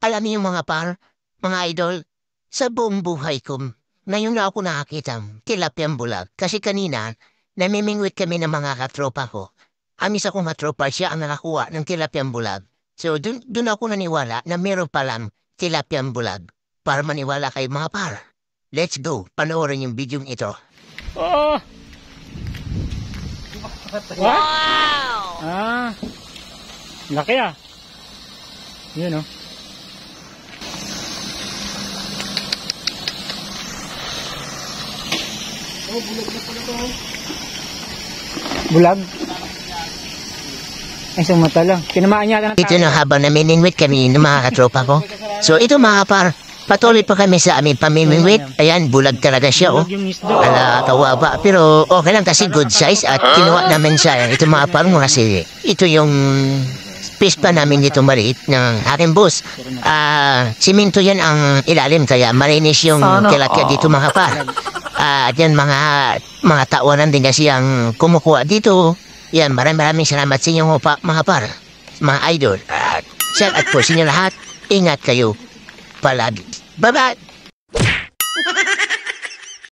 Alam niyo mga par, mga idol, sa buong buhay ko, ngayon na ako nakakita ng tilapiyang bulag. Kasi kanina, namimingwit kami ng mga katropa ko. Amis akong katropa, siya ang nakakuha ng tilapiyang bulag. So, dun ako naniwala na meron palang tilapiyang bulag. Para maniwala kayo mga par. Let's go, panoorin yung video ito. Oh! What? Ah! Laki ah. Yun oh. Oh, bulag na pala to. Bulag? Ay, isang mata lang. Tinamaan niya ng Ito na habang namimingwit kami ng mga katropa ko. So, ito mga par, patuloy pa kami sa aming pamimingwit. Ayan, bulag talaga siya, oh. Ala, kawawa. Pero okay lang kasi good size at kinuha namin siya. Ito mga par mo kasi ito yung pispa namin dito maliit ng aking bus. Siminto yan ang ilalim kaya marinis yung tilapia dito mga par. At yan mga tawanan din kasi ang kumukuha dito. Yan, maraming salamat sa inyo mga par, mga idol. At po sa inyo lahat, ingat kayo palagi. Bye-bye!